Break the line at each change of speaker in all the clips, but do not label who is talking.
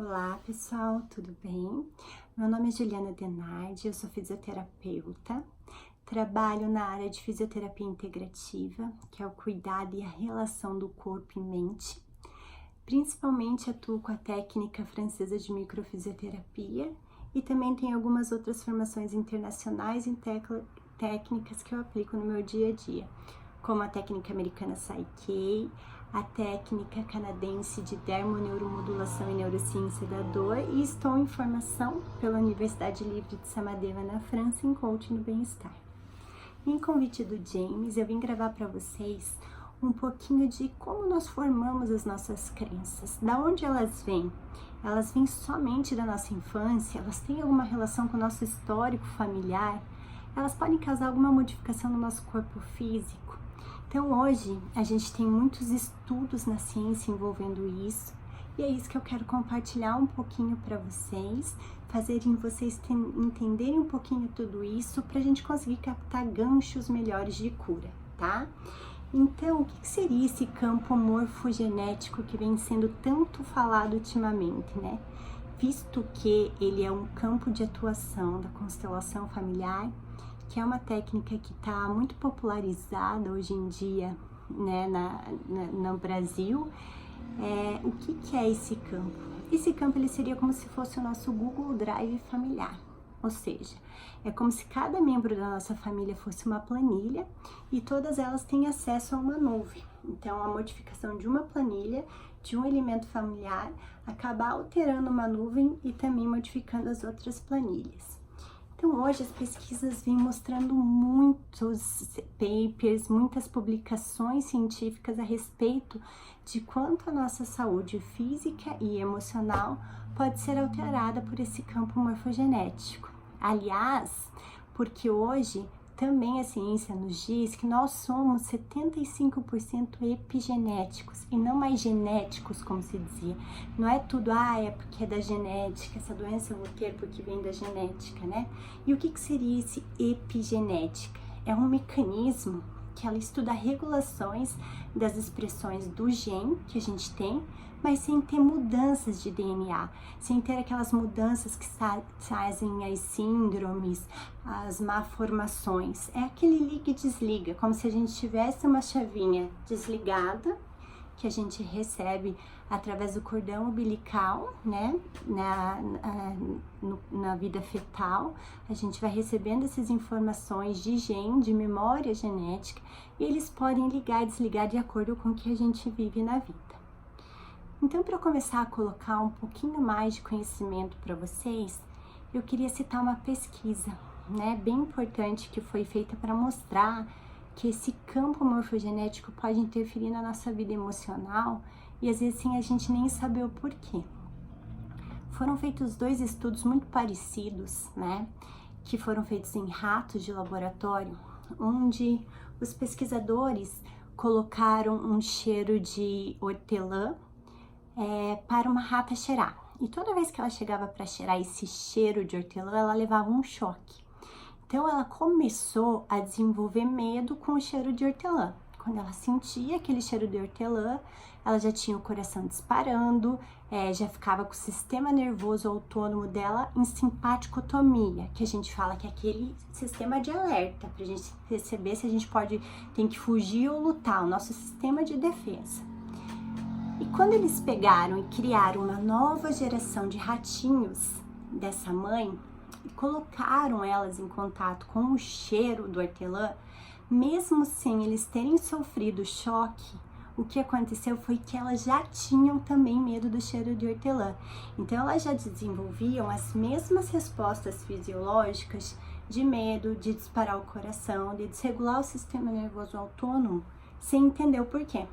Olá pessoal, tudo bem? Meu nome é Juliana Denardi, eu sou fisioterapeuta, trabalho na área de fisioterapia integrativa, que é o cuidado e a relação do corpo e mente. Principalmente atuo com a técnica francesa de microfisioterapia e também tenho algumas outras formações internacionais em técnicas que eu aplico no meu dia a dia, como a técnica americana Psyche, a técnica canadense de dermoneuromodulação e neurociência da dor, e estou em formação pela Universidade Livre de Samadeva na França em coaching no bem-estar. Em convite do James, eu vim gravar para vocês um pouquinho de como nós formamos as nossas crenças, da onde elas vêm. Elas vêm somente da nossa infância, elas têm alguma relação com o nosso histórico familiar, elas podem causar alguma modificação no nosso corpo físico. Então hoje a gente tem muitos estudos na ciência envolvendo isso, e é isso que eu quero compartilhar um pouquinho para vocês, fazerem vocês entenderem um pouquinho tudo isso, para a gente conseguir captar ganchos melhores de cura, tá? Então, o que seria esse campo morfogenético que vem sendo tanto falado ultimamente, né? Visto que ele é um campo de atuação da constelação familiar, que é uma técnica que está muito popularizada hoje em dia, né, no Brasil. O que é esse campo? Esse campo ele seria como se fosse o nosso Google Drive familiar, ou seja, é como se cada membro da nossa família fosse uma planilha e todas elas têm acesso a uma nuvem. Então, a modificação de uma planilha, de um elemento familiar, acaba alterando uma nuvem e também modificando as outras planilhas. Então, hoje as pesquisas vêm mostrando muitos papers, muitas publicações científicas a respeito de quanto a nossa saúde física e emocional pode ser alterada por esse campo morfogenético. Aliás, porque hoje também a ciência nos diz que nós somos 75% epigenéticos e não mais genéticos, como se dizia. Não é tudo, é porque é da genética, essa doença eu vou ter porque vem da genética, né? E o que seria esse epigenética? É um mecanismo que ela estuda regulações das expressões do gene que a gente tem, mas sem ter mudanças de DNA, sem ter aquelas mudanças que trazem as síndromes, as malformações. É aquele liga e desliga, como se a gente tivesse uma chavinha desligada, que a gente recebe através do cordão umbilical, né, na vida fetal. A gente vai recebendo essas informações de gene, de memória genética, e eles podem ligar e desligar de acordo com o que a gente vive na vida. Então, para começar a colocar um pouquinho mais de conhecimento para vocês, eu queria citar uma pesquisa, né, bem importante que foi feita para mostrar que esse campo morfogenético pode interferir na nossa vida emocional e às vezes sem a gente nem saber o porquê. Foram feitos 2 estudos muito parecidos, né, que foram feitos em ratos de laboratório, onde os pesquisadores colocaram um cheiro de hortelã para uma rata cheirar. E toda vez que ela chegava para cheirar esse cheiro de hortelã, ela levava um choque. Então, ela começou a desenvolver medo com o cheiro de hortelã. Quando ela sentia aquele cheiro de hortelã, ela já tinha o coração disparando, já ficava com o sistema nervoso autônomo dela em simpaticotomia, que a gente fala que é aquele sistema de alerta, para a gente perceber se a gente tem que fugir ou lutar, o nosso sistema de defesa. E quando eles pegaram e criaram uma nova geração de ratinhos dessa mãe, e colocaram elas em contato com o cheiro do hortelã, mesmo sem eles terem sofrido choque, o que aconteceu foi que elas já tinham também medo do cheiro de hortelã. Então elas já desenvolviam as mesmas respostas fisiológicas de medo, de disparar o coração, de desregular o sistema nervoso autônomo, sem entender o porquê.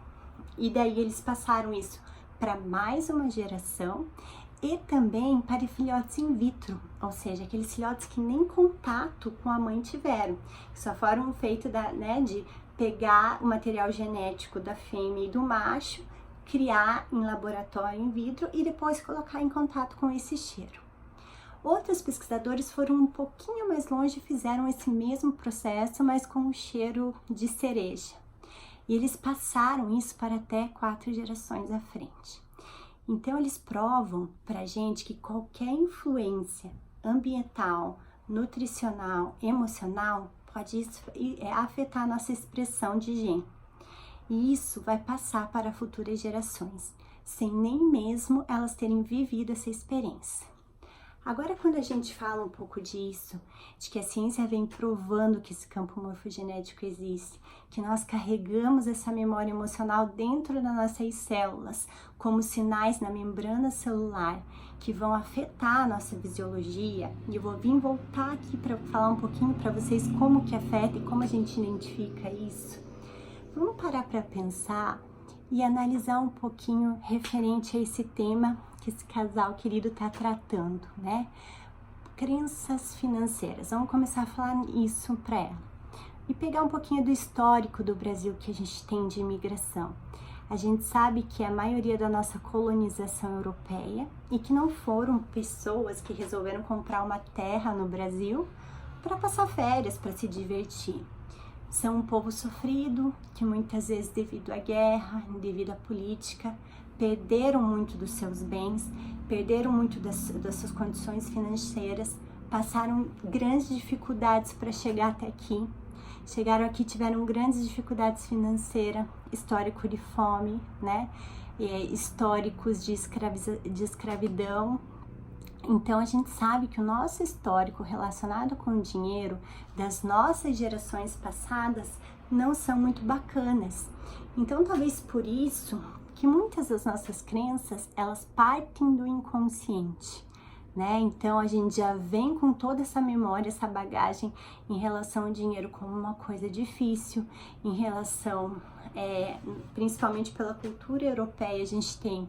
E daí eles passaram isso para mais uma geração e também para filhotes in vitro, ou seja, aqueles filhotes que nem contato com a mãe tiveram, que só foram feitos de pegar o material genético da fêmea e do macho, criar em laboratório in vitro e depois colocar em contato com esse cheiro. Outros pesquisadores foram um pouquinho mais longe e fizeram esse mesmo processo, mas com o cheiro de cereja. E eles passaram isso para até 4 gerações à frente. Então eles provam pra gente que qualquer influência ambiental, nutricional, emocional pode afetar a nossa expressão de gen. E isso vai passar para futuras gerações, sem nem mesmo elas terem vivido essa experiência. Agora, quando a gente fala um pouco disso, de que a ciência vem provando que esse campo morfogenético existe, que nós carregamos essa memória emocional dentro das nossas células, como sinais na membrana celular, que vão afetar a nossa fisiologia, e eu vou vir voltar aqui para falar um pouquinho para vocês como que afeta e como a gente identifica isso. Vamos parar para pensar e analisar um pouquinho referente a esse tema que esse casal querido está tratando, né? Crenças financeiras. Vamos começar a falar isso para ela. E pegar um pouquinho do histórico do Brasil que a gente tem de imigração. A gente sabe que a maioria da nossa colonização europeia e que não foram pessoas que resolveram comprar uma terra no Brasil para passar férias, para se divertir. São um povo sofrido, que muitas vezes devido à guerra, devido à política, perderam muito dos seus bens, perderam muito das suas condições financeiras, passaram grandes dificuldades para chegar até aqui. Chegaram aqui, tiveram grandes dificuldades financeiras, histórico de fome, né? Históricos de escravidão. Então, a gente sabe que o nosso histórico relacionado com o dinheiro das nossas gerações passadas não são muito bacanas. Então, talvez por isso que muitas das nossas crenças, elas partem do inconsciente, né? Então, a gente já vem com toda essa memória, essa bagagem em relação ao dinheiro como uma coisa difícil, em relação, principalmente pela cultura europeia, a gente tem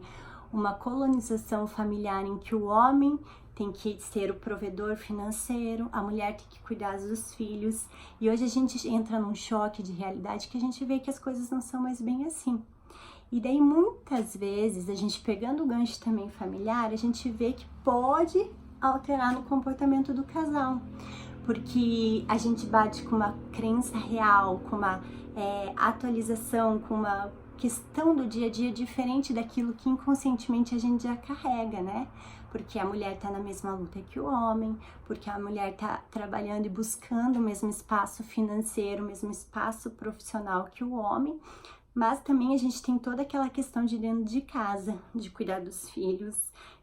uma colonização familiar em que o homem tem que ser o provedor financeiro, a mulher tem que cuidar dos filhos. E hoje a gente entra num choque de realidade que a gente vê que as coisas não são mais bem assim. E daí muitas vezes, a gente pegando o gancho também familiar, a gente vê que pode alterar no comportamento do casal. Porque a gente bate com uma crença real, com uma atualização, com uma questão do dia a dia diferente daquilo que inconscientemente a gente já carrega, né? Porque a mulher tá na mesma luta que o homem, porque a mulher tá trabalhando e buscando o mesmo espaço financeiro, o mesmo espaço profissional que o homem, mas também a gente tem toda aquela questão de dentro de casa, de cuidar dos filhos,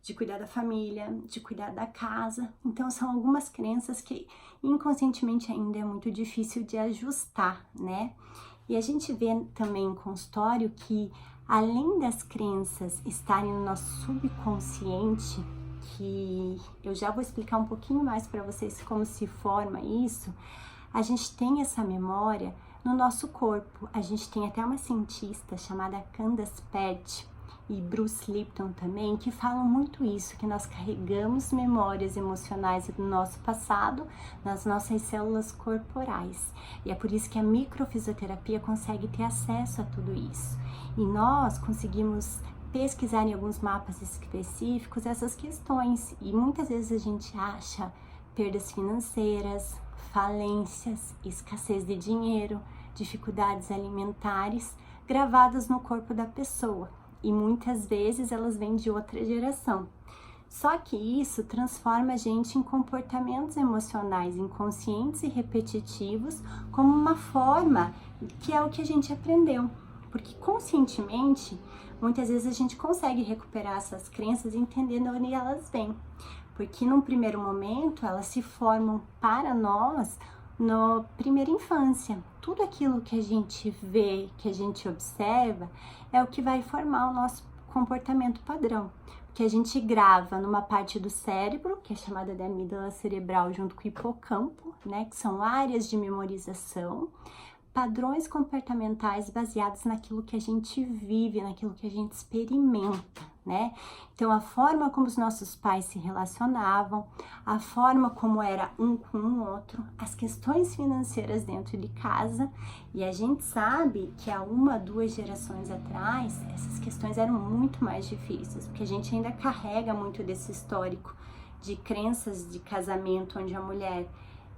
de cuidar da família, de cuidar da casa. Então são algumas crenças que inconscientemente ainda é muito difícil de ajustar, né? E a gente vê também em consultório que, além das crenças estarem no nosso subconsciente, que eu já vou explicar um pouquinho mais para vocês como se forma isso, a gente tem essa memória no nosso corpo. A gente tem até uma cientista chamada Candace Pert e Bruce Lipton também, que falam muito isso, que nós carregamos memórias emocionais do nosso passado nas nossas células corporais. E é por isso que a microfisioterapia consegue ter acesso a tudo isso. E nós conseguimos pesquisar em alguns mapas específicos essas questões. E muitas vezes a gente acha perdas financeiras, falências, escassez de dinheiro, dificuldades alimentares gravadas no corpo da pessoa. E muitas vezes elas vêm de outra geração. Só que isso transforma a gente em comportamentos emocionais inconscientes e repetitivos como uma forma que é o que a gente aprendeu. Porque conscientemente, muitas vezes a gente consegue recuperar essas crenças entendendo onde elas vêm. Porque num primeiro momento elas se formam para nós na primeira infância. Tudo aquilo que a gente vê, que a gente observa, é o que vai formar o nosso comportamento padrão. Que a gente grava numa parte do cérebro, que é chamada de amígdala cerebral, junto com o hipocampo, né? Que são áreas de memorização, padrões comportamentais baseados naquilo que a gente vive, naquilo que a gente experimenta, né? Então, a forma como os nossos pais se relacionavam, a forma como era um com o outro, as questões financeiras dentro de casa, e a gente sabe que há 1, 2 gerações atrás, essas questões eram muito mais difíceis, porque a gente ainda carrega muito desse histórico de crenças de casamento, onde a mulher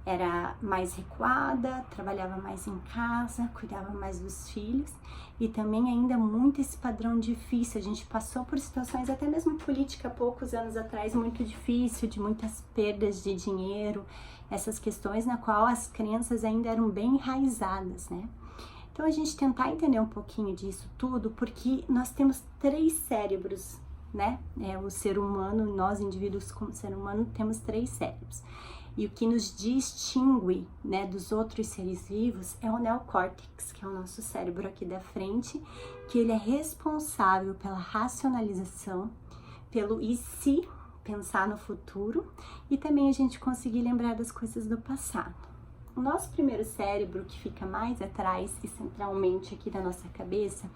era mais recuada, trabalhava mais em casa, cuidava mais dos filhos e também ainda muito esse padrão difícil. A gente passou por situações, até mesmo política, poucos anos atrás, muito difícil, de muitas perdas de dinheiro, essas questões na qual as crenças ainda eram bem enraizadas, né? Então a gente tentar entender um pouquinho disso tudo, porque nós temos 3 cérebros, né? O ser humano, nós indivíduos como ser humano, temos 3 cérebros. E o que nos distingue, né, dos outros seres vivos é o neocórtex, que é o nosso cérebro aqui da frente, que ele é responsável pela racionalização, pelo e se, pensar no futuro, e também a gente conseguir lembrar das coisas do passado. O nosso primeiro cérebro, que fica mais atrás e centralmente aqui da nossa cabeça,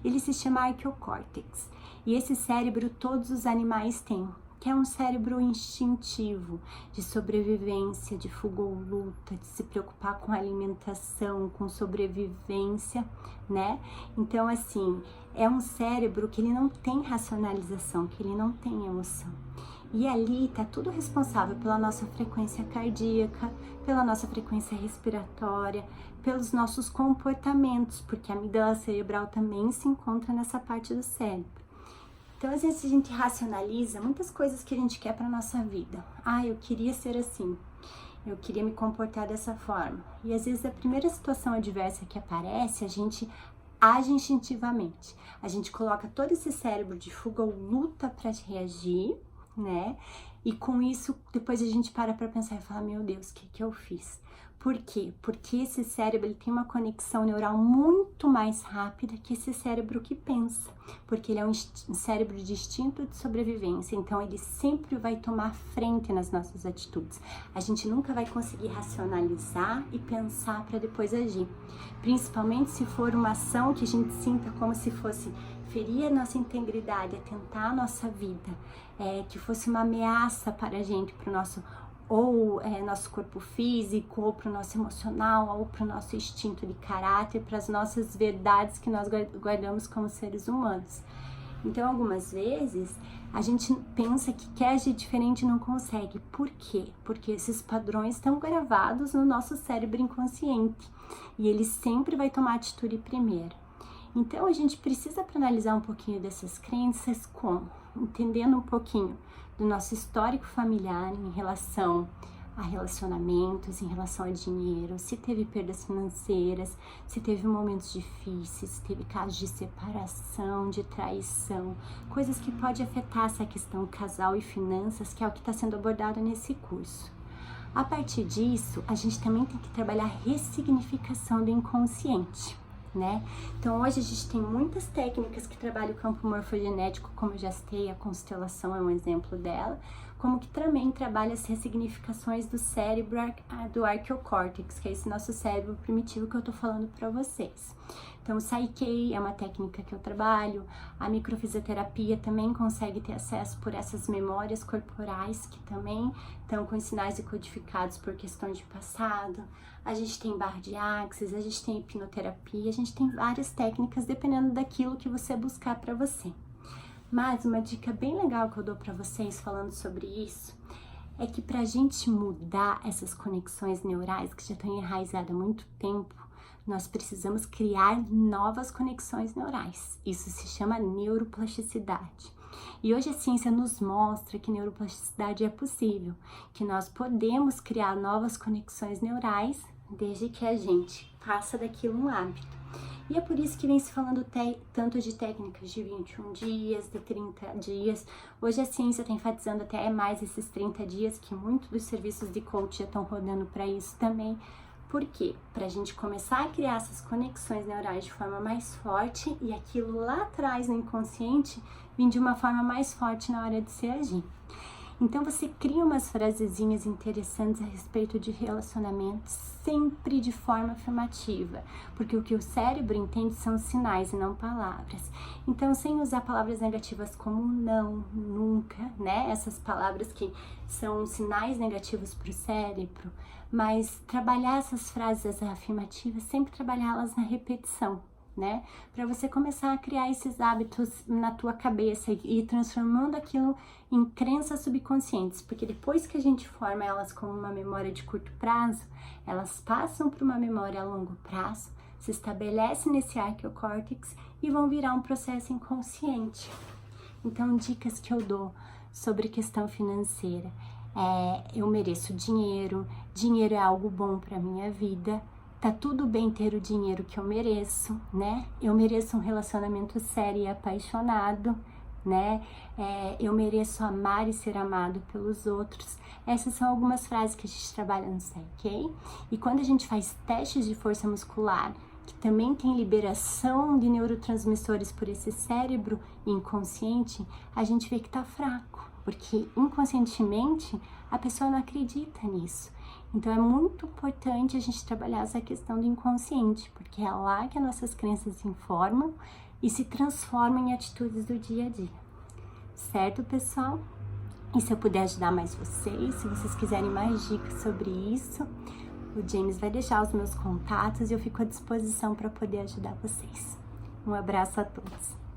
ele se chama arqueocórtex. E esse cérebro todos os animais têm, que é um cérebro instintivo, de sobrevivência, de fuga ou luta, de se preocupar com alimentação, com sobrevivência, né? Então, assim, é um cérebro que ele não tem racionalização, que ele não tem emoção. E ali tá tudo responsável pela nossa frequência cardíaca, pela nossa frequência respiratória, pelos nossos comportamentos, porque a amígdala cerebral também se encontra nessa parte do cérebro. Então, às vezes a gente racionaliza muitas coisas que a gente quer para nossa vida. Ah, eu queria ser assim, eu queria me comportar dessa forma. E às vezes a primeira situação adversa que aparece, a gente age instintivamente. A gente coloca todo esse cérebro de fuga ou luta para reagir, né? E com isso, depois a gente para pensar e fala, meu Deus, o que eu fiz? Por quê? Porque esse cérebro ele tem uma conexão neural muito mais rápida que esse cérebro que pensa, porque ele é um cérebro de instinto de sobrevivência, então ele sempre vai tomar frente nas nossas atitudes. A gente nunca vai conseguir racionalizar e pensar para depois agir, principalmente se for uma ação que a gente sinta como se fosse ferir a nossa integridade, atentar a nossa vida, que fosse uma ameaça para a gente, para o nosso nosso corpo físico, ou para o nosso emocional, ou para o nosso instinto de caráter, para as nossas verdades que nós guardamos como seres humanos. Então, algumas vezes, a gente pensa que quer agir diferente e não consegue. Por quê? Porque esses padrões estão gravados no nosso cérebro inconsciente e ele sempre vai tomar atitude primeiro. Então, a gente precisa analisar um pouquinho dessas crenças, como? Entendendo um pouquinho do nosso histórico familiar em relação a relacionamentos, em relação a dinheiro, se teve perdas financeiras, se teve momentos difíceis, se teve casos de separação, de traição, coisas que podem afetar essa questão casal e finanças, que é o que está sendo abordado nesse curso. A partir disso, a gente também tem que trabalhar a ressignificação do inconsciente, né? Então hoje a gente tem muitas técnicas que trabalham o campo morfogenético, como eu já citei, a constelação é um exemplo dela, como que também trabalha as ressignificações do cérebro do arqueocórtex, que é esse nosso cérebro primitivo que eu tô falando para vocês. Então o Psyche é uma técnica que eu trabalho, a microfisioterapia também consegue ter acesso por essas memórias corporais que também estão com sinais decodificados por questões de passado. A gente tem barra de axis, a gente tem hipnoterapia, a gente tem várias técnicas dependendo daquilo que você buscar para você. Mas uma dica bem legal que eu dou para vocês falando sobre isso é que para a gente mudar essas conexões neurais que já estão enraizadas há muito tempo, nós precisamos criar novas conexões neurais. Isso se chama neuroplasticidade. E hoje a ciência nos mostra que neuroplasticidade é possível, que nós podemos criar novas conexões neurais desde que a gente faça daquilo um hábito. E é por isso que vem se falando tanto de técnicas de 21 dias, de 30 dias. Hoje a ciência está enfatizando até mais esses 30 dias, que muitos dos serviços de coach já estão rodando para isso também. Por quê? Para a gente começar a criar essas conexões neurais de forma mais forte e aquilo lá atrás no inconsciente vir de uma forma mais forte na hora de se agir. Então você cria umas frasezinhas interessantes a respeito de relacionamentos, sempre de forma afirmativa, porque o que o cérebro entende são sinais e não palavras. Então, sem usar palavras negativas como não, nunca, né? Essas palavras que são sinais negativos para o cérebro, mas trabalhar essas frases afirmativas, sempre trabalhá-las na repetição, né? Para você começar a criar esses hábitos na tua cabeça e ir transformando aquilo em crenças subconscientes, porque depois que a gente forma elas como uma memória de curto prazo, elas passam para uma memória a longo prazo, se estabelecem nesse arqueocórtex e vão virar um processo inconsciente. Então, dicas que eu dou sobre questão financeira. Eu mereço dinheiro, dinheiro é algo bom para minha vida, tá tudo bem ter o dinheiro que eu mereço, né? Eu mereço um relacionamento sério e apaixonado, né? Eu mereço amar e ser amado pelos outros. Essas são algumas frases que a gente trabalha no Psy-K. E quando a gente faz testes de força muscular, que também tem liberação de neurotransmissores por esse cérebro inconsciente, a gente vê que tá fraco, porque inconscientemente a pessoa não acredita nisso. Então é muito importante a gente trabalhar essa questão do inconsciente, porque é lá que as nossas crenças se informam e se transformam em atitudes do dia a dia. Certo, pessoal? E se eu puder ajudar mais vocês, se vocês quiserem mais dicas sobre isso, o James vai deixar os meus contatos e eu fico à disposição para poder ajudar vocês. Um abraço a todos.